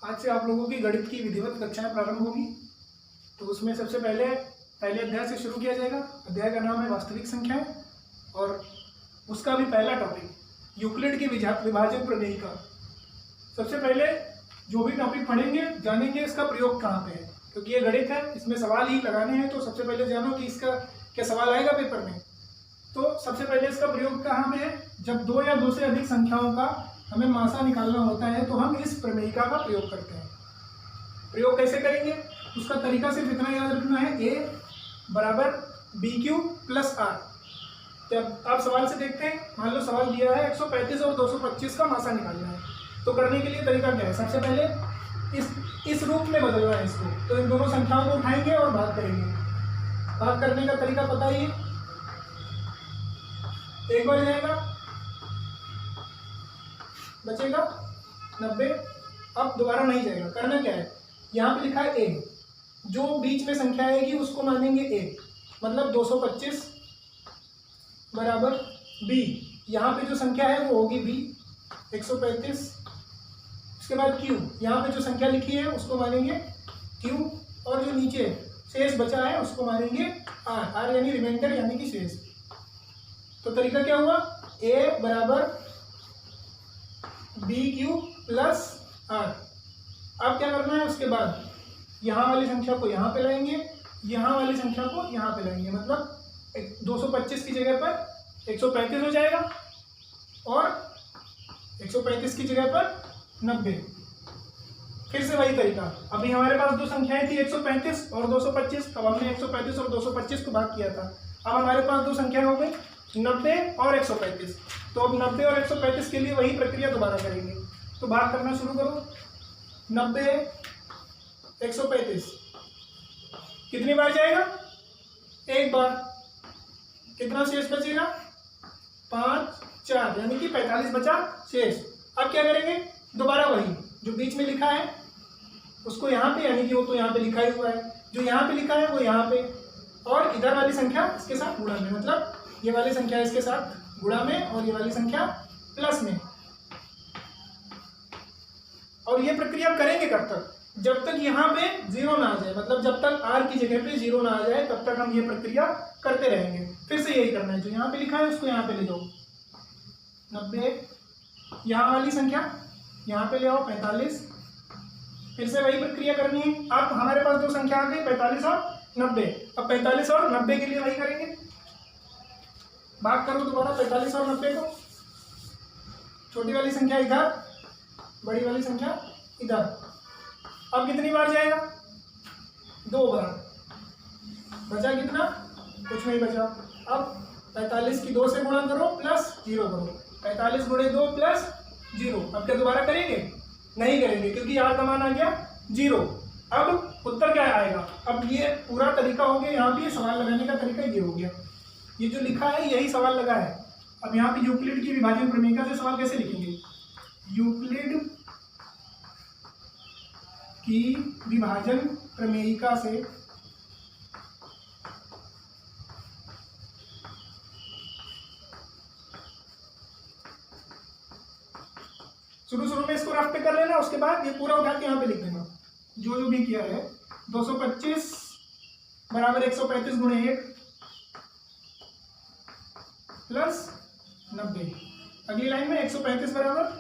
आज से आप लोगों की गणित की विधिवत कक्षाएं प्रारंभ होगी। तो उसमें सबसे पहले अध्याय से शुरू किया जाएगा। अध्याय का नाम है वास्तविक संख्याएं और उसका भी पहला टॉपिक यूक्लिड की विभाजन प्रमेयिका। सबसे पहले जो भी टॉपिक पढ़ेंगे जानेंगे इसका प्रयोग कहाँ पे है, क्योंकि ये गणित है, इसमें सवाल ही लगाने हैं। तो सबसे पहले जानो कि इसका क्या सवाल आएगा पेपर में। तो सबसे पहले इसका प्रयोग कहाँ में है, जब दो या दो से अधिक संख्याओं का हमें मासा निकालना होता है तो हम इस प्रमेयिका का प्रयोग करते हैं। प्रयोग कैसे करेंगे, उसका तरीका सिर्फ इतना याद रखना है, a बराबर BQ प्लस R। जब आप सवाल से देखते हैं, मान लो सवाल दिया है 135 और 225 का मासा निकालना है, तो करने के लिए तरीका क्या है, सबसे पहले इस रूप में बदलना है इसको। तो इन दोनों संख्याओं को उठाएंगे और भाग करेंगे। भाग करने का तरीका पता ही है, एक बार जाएगा, बचेगा 90। अब दोबारा नहीं जाएगा। करना क्या है, यहाँ पे लिखा है a, जो बीच में संख्या आएगी उसको मानेंगे a, मतलब 225 बराबर b। यहाँ पे जो संख्या है वो होगी b 135। उसके बाद q, यहाँ पे जो संख्या लिखी है उसको मानेंगे q, और जो नीचे शेष बचा है उसको मानेंगे r यानी रिमाइंडर यानी कि शेष। तो तरीका क्या हुआ, a बराबर BQ प्लस R। अब क्या करना है, उसके बाद यहाँ वाली संख्या को यहाँ पे लाएंगे, यहाँ वाली संख्या को यहाँ पे लाएंगे, मतलब 225 की जगह पर 135 हो जाएगा और 135 की जगह पर 90। फिर से वही तरीका, अभी हमारे पास दो संख्याएं थी 135 और 225, तब हमने 135 और 225 को भाग किया था। अब हमारे पास दो संख्याएं हो गई 90 और 135। तो अब 90 और 135 के लिए वही प्रक्रिया दोबारा करेंगे। तो भाग करना शुरू करो, 90 135 कितनी बार जाएगा, एक बार। कितना शेष बचेगा, 5 4 यानी कि 45 बचा शेष। अब क्या करेंगे, दोबारा वही जो बीच में लिखा है उसको यहाँ पे, यानी कि वो तो यहाँ पे लिखा ही हुआ है, जो यहाँ पे लिखा है वो यहाँ पे, और इधर वाली संख्या इसके साथ गुणा में, मतलब ये वाली संख्या इसके साथ गुणा में और ये वाली संख्या प्लस में। और ये प्रक्रिया करेंगे कब तक, जब तक यहाँ पे जीरो ना आ जाए, मतलब जब तक r की जगह पे जीरो ना आ जाए तब तक हम ये प्रक्रिया करते रहेंगे। फिर से यही करना है, जो यहाँ पे लिखा है उसको यहाँ पे ले जाओ 90, यहाँ वाली संख्या यहाँ पे ले आओ 45। फिर से वही प्रक्रिया करनी है। अब हमारे पास दो संख्या आ गई 45 और 90। अब 45 और 90 के लिए वही करेंगे, भाग करो दोबारा 45 और 90 को। छोटी वाली संख्या इधर, बड़ी वाली संख्या इधर। अब कितनी बार जाएगा, दो बार। बचा कितना, कुछ नहीं बचा। अब 45 की 2 से गुणा करो प्लस 0 करो, 45 गुणे 2 प्लस 0। अब क्या दोबारा करेंगे, नहीं करेंगे, क्योंकि यहाँ का मान आ गया 0। अब उत्तर क्या आएगा, अब ये पूरा तरीका हो गया। यहाँ पे सवाल लगाने का तरीका ये हो गया, ये जो लिखा है यही सवाल लगा है। अब यहाँ पे यूक्लिड की विभाजन प्रमेयिका से सवाल कैसे लिखेंगे, यूक्लिड की विभाजन प्रमेयिका से शुरू में इसको रफ पे कर लेना, उसके बाद ये पूरा उठा के यहाँ पे लिख देना जो भी किया है। 225 बराबर 135 गुणे 1 प्लस 90। अगली लाइन में 135 बराबर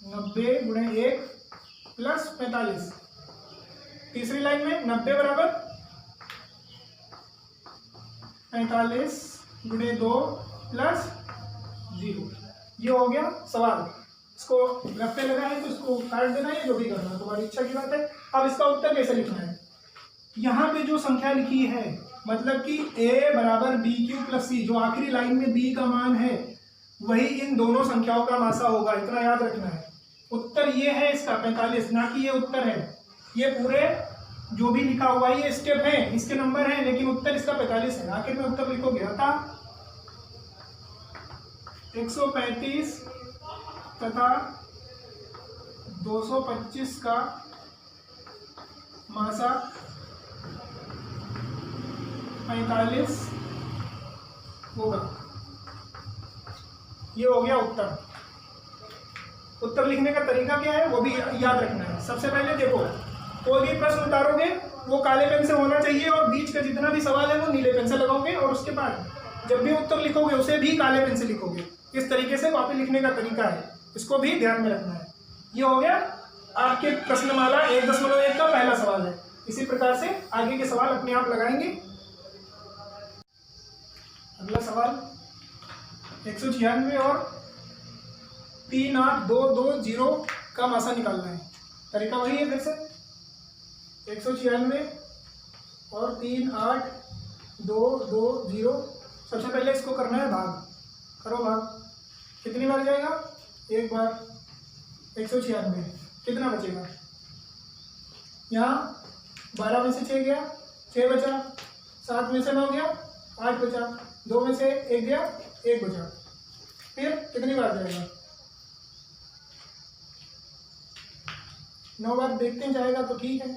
90 गुणे 1 प्लस 45। तीसरी लाइन में 90 बराबर 45 गुणे 2 प्लस 0। ये हो गया सवाल। इसको गप्पे लगा है तो इसको काट देना है, जो भी करना है तुम्हारी इच्छा की बात है। अब इसका उत्तर कैसे लिखना है, यहाँ पे जो संख्या लिखी है, मतलब कि a बराबर BQ प्लस C, जो आखिरी लाइन में b का मान है वही इन दोनों संख्याओं का मासा होगा, इतना याद रखना है। उत्तर ये है इसका 45, ना कि ये उत्तर है। ये पूरे जो भी लिखा हुआ है ये स्टेप है, इसके नंबर है, लेकिन उत्तर इसका 45 है। आखिर में उत्तर लिखोगे अतः 135 तथा 225 का मासा 45 होगा। ये हो गया उत्तर। उत्तर लिखने का तरीका क्या है वो भी याद रखना है। सबसे पहले देखो, कोई भी प्रश्न उतारोगे वो काले पेन से होना चाहिए और बीच का जितना भी सवाल है वो नीले पेन से लगाओगे, और उसके बाद जब भी उत्तर लिखोगे उसे भी काले पेन से लिखोगे। इस तरीके से कॉपी लिखने का तरीका है, इसको भी ध्यान में रखना है। ये हो गया आपके प्रश्नमाला 1.1 का पहला सवाल है। इसी प्रकार से आगे के सवाल अपने आप लगाएंगे। अगला सवाल 196 और 38,220 का मासा निकालना है। तरीका वही है, फिर से 196 और 38,220। सबसे पहले इसको करना है भाग। करो भाग। कितनी बार जाएगा? एक बार। 196 कितना बचेगा? यहाँ 12 में से 6 गया, 6 बचा। 7 में से 9 गया, 8 बचा। 2 में से 1 गया, 1 बचा। फिर कितनी बार जाएगा? 9 बार। देखते हैं जाएगा तो ठीक है।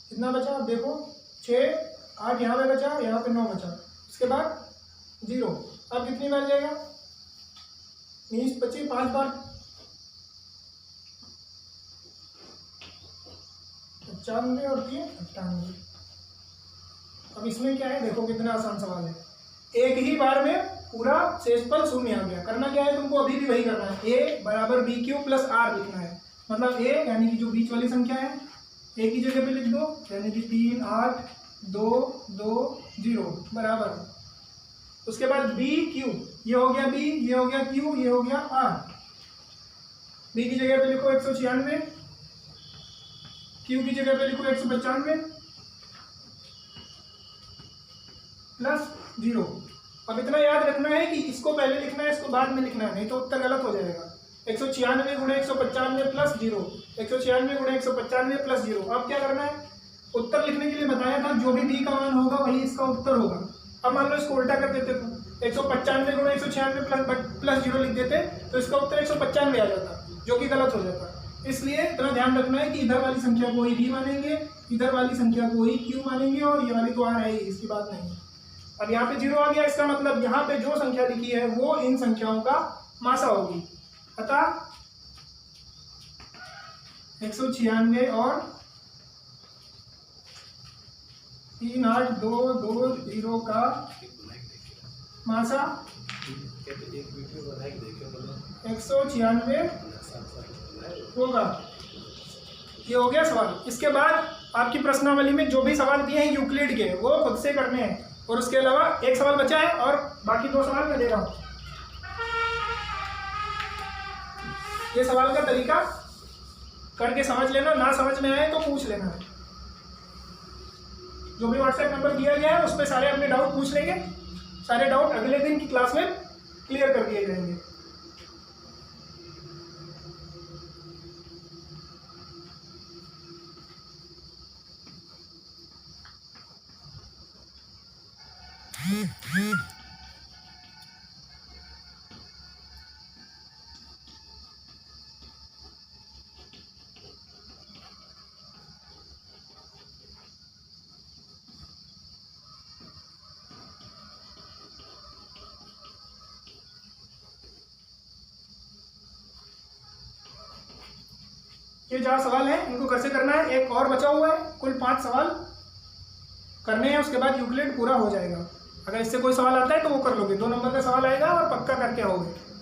कितना बचा अब देखो, 6, 8 यहाँ पे बचा, यहाँ पे 9 बचा, इसके बाद 0। अब कितनी बार जाएगा? 20 25 5 बार। 95 और 3 98। अब इसमें क्या है देखो, कितना आसान सवाल है। एक ही बार में पूरा शेषफल शून्य आ गया। करना क्या है तुमको? अभी भी वही करना है। a बराबर BQ प्लस R लिखना है। मतलब a यानी कि जो बीच वाली संख्या है एक ही जगह पे लिख दो, यानी कि 38,220 बराबर। उसके बाद BQ, ये हो गया B, ये हो गया Q, ये हो गया R। B की जगह पे लिखो 196, Q की जगह पे लिखो 195 प्लस 0। अब इतना याद रखना है कि इसको पहले लिखना है, इसको बाद में लिखना है, नहीं तो उत्तर गलत हो जाएगा। 196 गुणा 195 प्लस 0, 196 गुणा 195 प्लस 0। अब क्या करना है? उत्तर लिखने के लिए बताया था, जो भी B का मान होगा वही इसका उत्तर होगा। अब मान लो इसको उल्टा कर देते तो 195 गुणा 196 प्लस 0 लिख देते तो इसका उत्तर 195 आ जाता, जो कि गलत हो जाता। इसलिए इतना ध्यान रखना है कि इधर वाली संख्या को ही B मानेंगे, इधर वाली संख्या को ही Q मानेंगे, और ये वाली तो R है ही, इसकी बात नहीं। अब यहाँ पे 0 आ गया, इसका मतलब यहाँ पे जो संख्या लिखी है वो इन संख्याओं का मासा होगी। अतः 196 और 38,220 का मासा 196 होगा। ये हो गया सवाल। इसके बाद आपकी प्रश्नावली में जो भी सवाल दिए हैं यूक्लिड के, वो खुद से करने हैं। और उसके अलावा एक सवाल बचा है और बाकी 2 सवाल मैं दे रहा हूँ। ये सवाल का तरीका करके समझ लेना, ना समझ में आए तो पूछ लेना है। जो भी व्हाट्सएप नंबर दिया गया है उस पर सारे अपने डाउट पूछ लेंगे। सारे डाउट अगले दिन की क्लास में क्लियर कर दिए जाएंगे। ये 4 सवाल हैं, इनको कैसे करना है। एक और बचा हुआ है, कुल 5 सवाल करने हैं, उसके बाद यूक्लिड पूरा हो जाएगा। अगर इससे कोई सवाल आता है तो वो कर लोगे, 2 नंबर का सवाल आएगा और पक्का करके आओगे।